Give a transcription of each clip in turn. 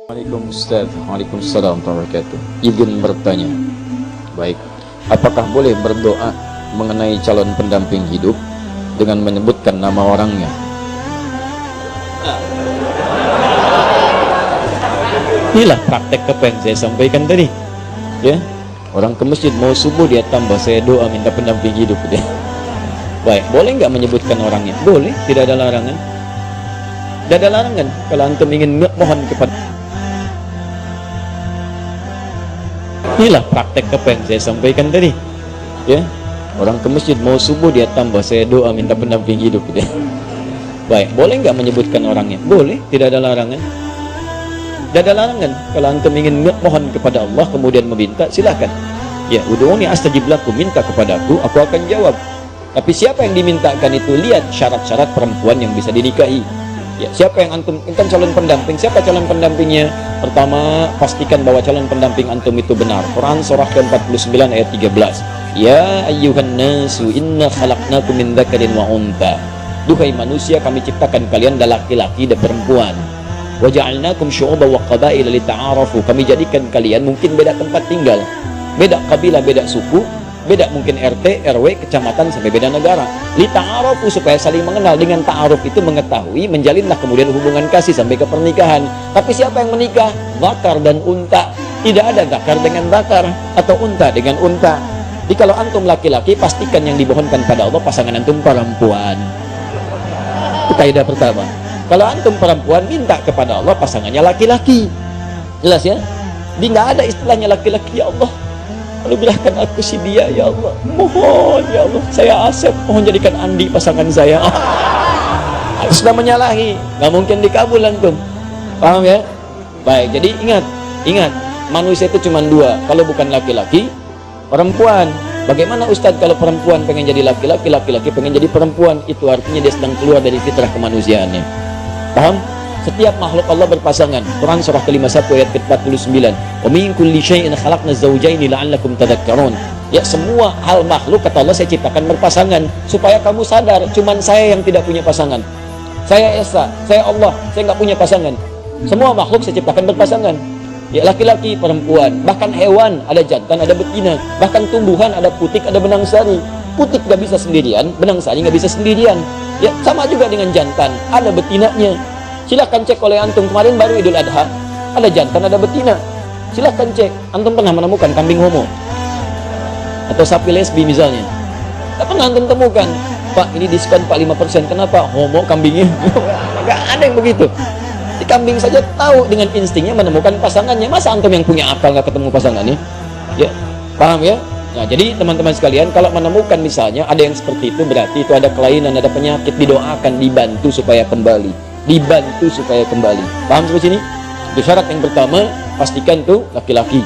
Waalaikumsalam Ustaz. Waalaikumsalam warahmatullahi wabarakatuh. Izin bertanya. Baik. Apakah boleh berdoa mengenai calon pendamping hidup dengan menyebutkan nama orangnya? Inilah praktek apa yang saya sampaikan tadi. Ya. Orang ke masjid mau subuh dia tambah saya doa minta pendamping hidup dia. Baik, boleh nggak menyebutkan orangnya? Boleh, tidak ada larangan. Tidak ada larangan kalau antum ingin mohon kepada. Inilah praktek apa yang saya sampaikan tadi. Ya, orang ke masjid mau subuh dia tambah saya doa minta pendamping hidup dia. Baik, boleh nggak menyebutkan orangnya? Boleh, tidak ada larangan. Tidak ada larangan kalau antum ingin mohon kepada Allah kemudian meminta, silakan. Ya, ud'uni astajib lakum, minta kepadaku aku akan jawab. Tapi siapa yang dimintakan itu lihat syarat-syarat perempuan yang bisa dinikahi. Ya, siapa yang antum kan calon pendamping? Siapa calon pendampingnya? Pertama, pastikan bahwa calon pendamping antum itu benar. Quran surah ke-49 ayat 13. Ya ayyuhan nasu inna khalaqnakum min dzakarin wa untha. Duhai manusia, kami ciptakan kalian dari laki-laki dan perempuan. Wa ja'alnakum syu'uban wa qabaila lita'arafu. Kami jadikan kalian mungkin beda tempat tinggal, beda kabilah, beda suku, beda mungkin RT, RW, kecamatan sampai beda negara. Lita'arafu, supaya saling mengenal. Dengan ta'aruf itu mengetahui, menjalinlah kemudian hubungan kasih sampai ke pernikahan. Tapi siapa yang menikah? Zakar dan unta. Tidak ada zakar dengan zakar atau unta dengan unta. Jadi kalau antum laki-laki, pastikan yang dimohonkan pada Allah pasangan antum perempuan. Itu kaidah pertama. Kalau antum perempuan, minta kepada Allah pasangannya laki-laki. Jelas ya? Jadi nggak ada istilahnya laki-laki. Ya Allah, anugerahkan aku si dia, ya Allah. Mohon ya Allah, saya Asep, mohon jadikan Andi pasangan saya. Sudah menyalahi, nggak mungkin dikabul antum. Paham ya? Baik, jadi ingat, manusia itu cuma dua. Kalau bukan laki-laki, perempuan. Bagaimana Ustadz kalau perempuan pengen jadi laki-laki, laki-laki pengen jadi perempuan? Itu artinya dia sedang keluar dari fitrah kemanusiaannya. Paham? Setiap makhluk Allah berpasangan. Quran surah ke-51 ayat ke-49. Wa min kulli syai'in khalaqna zawjaini la'allakum tadhakkarun. Ya, semua hal makhluk kata Allah saya ciptakan berpasangan supaya kamu sadar cuman saya yang tidak punya pasangan. Saya Esa, saya Allah, saya nggak punya pasangan. Semua makhluk saya ciptakan berpasangan. Ya, laki-laki, perempuan, bahkan hewan ada jantan, ada betina, bahkan tumbuhan ada putik, ada benang sari. Putik nggak bisa sendirian, benang sari nggak bisa sendirian. Ya, sama juga dengan jantan, ada betinanya. Silakan cek oleh antum, kemarin baru Idul Adha, ada jantan, ada betina. Silakan cek. Antum pernah menemukan kambing homo atau sapi lesbi misalnya? Tak pernah antum temukan. Pak, ini diskon Pak 5%. Kenapa? Homo kambingnya. Nggak ada yang begitu. Di kambing saja tahu dengan instingnya menemukan pasangannya. Masa antum yang punya akal nggak ketemu pasangannya? Ya, paham ya? Nah, jadi teman-teman sekalian, kalau menemukan misalnya ada yang seperti itu, berarti itu ada kelainan, ada penyakit, didoakan, dibantu supaya kembali. Dibantu supaya kembali. Paham sampai sini? Itu syarat yang pertama, pastikan tuh laki-laki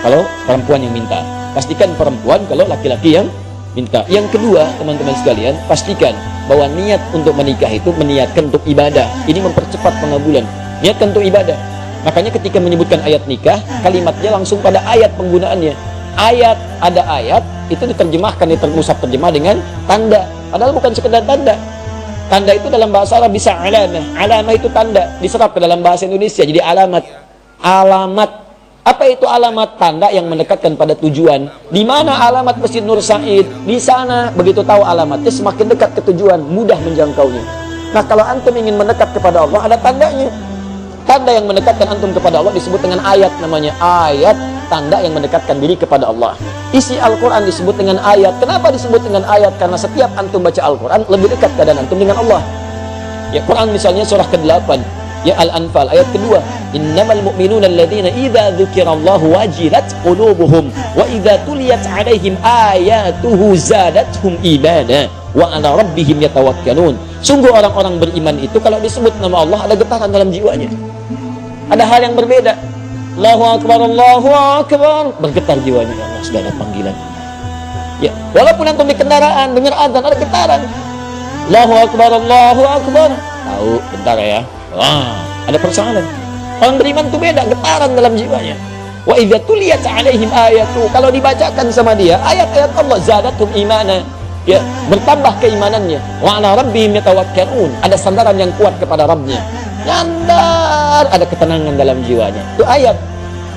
kalau perempuan yang minta. Pastikan perempuan kalau laki-laki yang minta. Yang kedua, teman-teman sekalian, pastikan bahwa niat untuk menikah itu meniatkan untuk ibadah. Ini mempercepat pengabulan. Niatkan untuk ibadah. Makanya ketika menyebutkan ayat nikah, kalimatnya langsung pada ayat penggunaannya. Ada ayat itu diterjemahkan, musab terjemah dengan tanda. Padahal bukan sekedar tanda. Tanda itu dalam bahasa Arab bisa alamah. Alamah itu tanda, diserap ke dalam bahasa Indonesia jadi alamat. Alamat. Apa itu alamat? Tanda yang mendekatkan pada tujuan. Di mana alamat Masjid Nur Said? Di sana. Begitu tahu alamatnya, semakin dekat ke tujuan, mudah menjangkaunya. Nah, kalau antum ingin mendekat kepada Allah, ada tandanya. Tanda yang mendekatkan antum kepada Allah disebut dengan ayat, namanya ayat. Tanda yang mendekatkan diri kepada Allah. Isi Al-Quran disebut dengan ayat. Kenapa disebut dengan ayat? Karena setiap antum baca Al-Quran lebih dekat keadaan antum dengan Allah. Ya, Quran misalnya surah ke-8, ya Al-Anfal ayat kedua. Innamal mu'minuna alladzina idza dzukirallahu wajilat qulubuhum wa idza tuliyat 'alaihim ayatuhu zadatuhum imana wa 'ala rabbihim yatawakkalun. Sungguh orang-orang beriman itu kalau disebut nama Allah ada getaran dalam jiwanya. Ada hal yang berbeda. Allahu Akbar, Allahu Akbar, bergetar jiwanya. Ya Allah, sudah ada panggilan. Ya, walaupun antum di kendaraan dengar azan ada getaran. Allahu Akbar, Allahu Akbar. Tahu, bentar ya. Wah, ada persoalan. Orang beriman itu beda, getaran dalam jiwanya. Wa idza tuliyat 'alaihim ayatu, kalau dibacakan sama dia ayat-ayat Allah, zadatum imana. Ya, bertambah keimanannya. Wa 'ala rabbihim yatawakkalun, ada sandaran yang kuat kepada Rabbnya. nyandar, ada ketenangan dalam jiwanya. Itu ayat.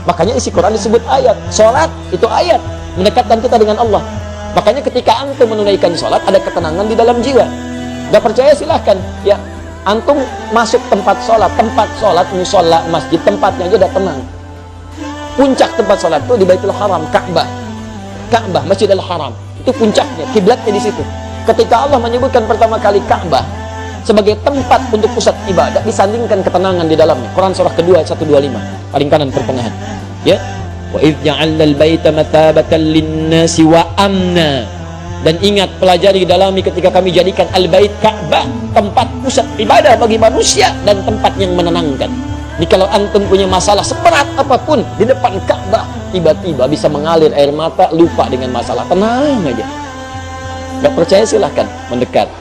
Makanya isi Quran disebut ayat. Sholat itu ayat, mendekatkan kita dengan Allah. Makanya ketika antum menunaikan sholat, ada ketenangan di dalam jiwa. Gak percaya silahkan ya, antum masuk tempat sholat, musola, masjid, tempatnya aja udah tenang. Puncak tempat sholat itu di Baitul Haram, Ka'bah, Masjidil Haram, itu puncaknya, kiblatnya di situ. Ketika Allah menyebutkan pertama kali Ka'bah sebagai tempat untuk pusat ibadah, disandingkan ketenangan di dalamnya. Quran surah kedua 125, paling kanan pertengahan. Ya, wa idz ja'alna al-baita mathabatan lin-nasi wa amna. Dan ingat, pelajari, dalami ketika kami jadikan al-bait Ka'bah tempat pusat ibadah bagi manusia dan tempat yang menenangkan. Jadi kalau antum punya masalah seberat apapun di depan Ka'bah, tiba-tiba bisa mengalir air mata, lupa dengan masalah, tenang aja. Gak percaya silahkan mendekat.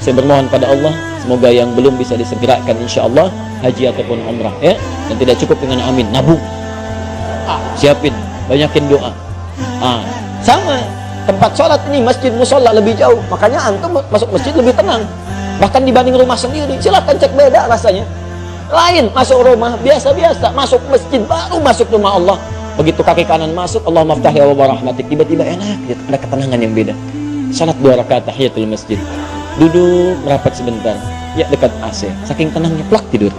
Saya bermohon pada Allah, semoga yang belum bisa disegerakan insya Allah haji ataupun umrah ya, dan tidak cukup dengan amin, nabung, siapin, banyakin doa. Sama tempat sholat ini, masjid musola lebih jauh, makanya antum masuk masjid lebih tenang bahkan dibanding rumah sendiri. Silahkan cek, beda rasanya. Lain masuk rumah biasa-biasa, masuk masjid baru masuk rumah Allah, begitu kaki kanan masuk, Allahumma ftah ya wa rahmatik, tiba-tiba enak, ada ketenangan yang beda. Salat 2 rakaat tahiyatul masjid, duduk merapat sebentar, ya dekat AC, saking tenangnya plak tidur.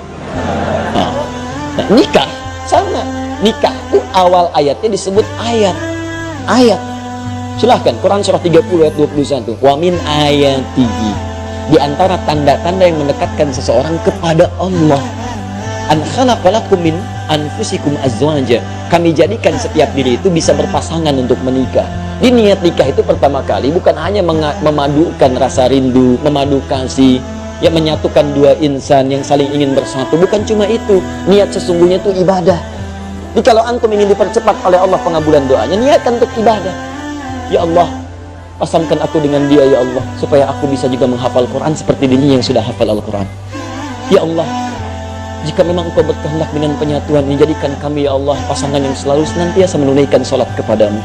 Nah, nikah sama, nikah itu awal ayatnya disebut ayat. Silahkan Quran surah 30 ayat 21, wa min ayatihi, di antara tanda-tanda yang mendekatkan seseorang kepada Allah, an khalaqalakum min anfusikum azwaja, kami jadikan setiap diri itu bisa berpasangan untuk menikah. Di niat nikah itu pertama kali bukan hanya memadukan rasa rindu, memadu kasih, ya, menyatukan dua insan yang saling ingin bersatu. Bukan cuma itu, niat sesungguhnya itu ibadah. Jadi kalau antum ingin dipercepat oleh Allah pengabulan doanya, niatkan untuk ibadah. Ya Allah, pasamkan aku dengan dia ya Allah, supaya aku bisa juga menghafal Quran seperti dirinya yang sudah hafal Al-Quran. Ya Allah, jika memang Engkau berkehendak dengan penyatuan ini, jadikan kami ya Allah pasangan yang selalu senantiasa menunaikan sholat kepadamu,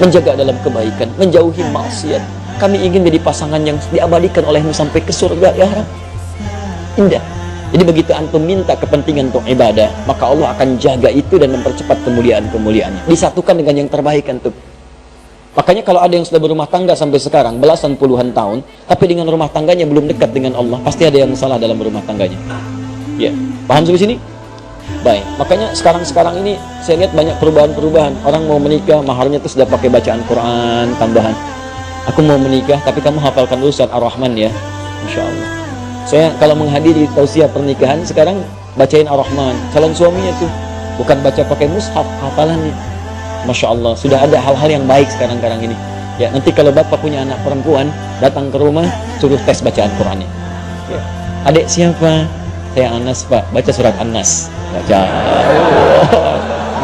menjaga dalam kebaikan, menjauhi maksiat. Kami ingin jadi pasangan yang diabadikan olehmu sampai ke surga ya Rabb. Indah. Jadi begitu antum minta kepentingan untuk ibadah, maka Allah akan jaga itu dan mempercepat kemuliaan-kemuliaannya. Disatukan dengan yang terbaik antum. Makanya kalau ada yang sudah berumah tangga sampai sekarang belasan puluhan tahun, tapi dengan rumah tangganya belum dekat dengan Allah, pasti ada yang salah dalam rumah tangganya. Ya, paham sampai sini? Baik, makanya sekarang ini saya lihat banyak perubahan-perubahan. Orang mau menikah, maharnya itu sudah pakai bacaan Quran tambahan. Aku mau menikah, tapi kamu hafalkan dulu surat Ar-Rahman ya, Insya Allah. Saya kalau menghadiri tausiah pernikahan sekarang bacain Ar-Rahman. Calon suaminya tuh bukan baca pakai mushaf, hafalannya. Masya Allah, sudah ada hal-hal yang baik sekarang ini. Ya, nanti kalau bapak punya anak perempuan, datang ke rumah, suruh tes bacaan Qurannya. Ya. Adik siapa? Saya Anas pak, baca surat An-Nas. Baca.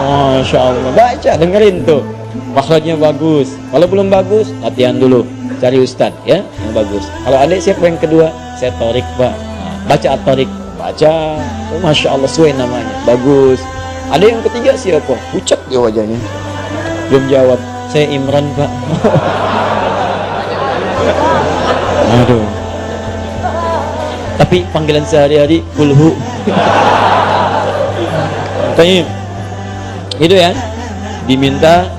Masya Allah, baca, dengerin tuh. Makhrajnya bagus. Kalau belum bagus, latihan dulu. Cari ustad ya, yang bagus. Kalau adik siapa yang kedua? Saya Torik pak. Baca At-Torik. Baca. Oh, Masya Allah, sesuai namanya. Bagus. Ada yang ketiga siapa? Pucat dia wajahnya. Belum jawab. Saya Imran pak. Aduh. Tapi panggilan sehari-hari kulhu. Tanya. Itu ya. Diminta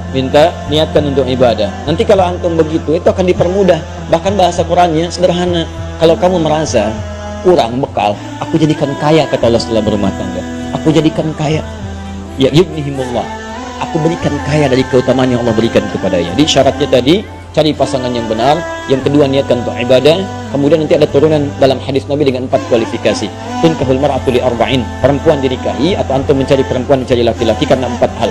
niatkan untuk ibadah. Nanti kalau antum begitu, itu akan dipermudah. Bahkan bahasa Qurannya sederhana. Kalau kamu merasa kurang bekal, aku jadikan kaya, kata Allah setelah berumah tangga. Aku jadikan kaya. Ya yughnihimullah. Aku berikan kaya dari keutamaan yang Allah berikan kepadanya. Jadi syaratnya tadi, cari pasangan yang benar. Yang kedua, niatkan untuk ibadah. Kemudian nanti ada turunan dalam hadis Nabi dengan 4 kualifikasi. Tunkahul mar'atu li arba'in. Perempuan dinikahi atau antum mencari perempuan, mencari laki-laki karena 4 hal.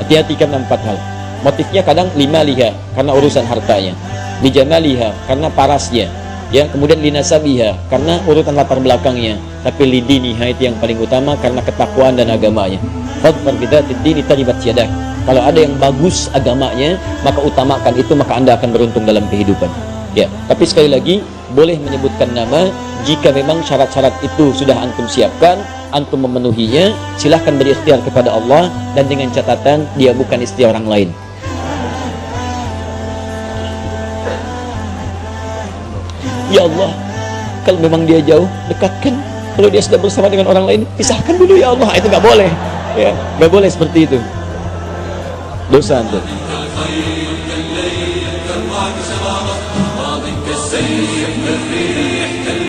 Hati-hati karena 4 hal. Motifnya kadang limaliha, karena urusan hartanya. Lijamaliha, karena parasnya. Ya, kemudian linasabiha, karena urutan latar belakangnya. Tapi lidiniha itu yang paling utama karena ketakwaan dan agamanya. Fadfar bidzatid dini taribat yadak. Kalau ada yang bagus agamanya, maka utamakan itu, maka Anda akan beruntung dalam kehidupan. Ya, tapi sekali lagi boleh menyebutkan nama jika memang syarat-syarat itu sudah antum siapkan, antum memenuhinya, silahkan berikhtiar kepada Allah dan dengan catatan dia bukan istri orang lain. Ya Allah, kalau memang dia jauh, dekatkan. Kalau dia sudah bersama dengan orang lain, pisahkan dulu ya Allah. Itu nggak boleh. Ya, nggak boleh seperti itu. Dosa itu.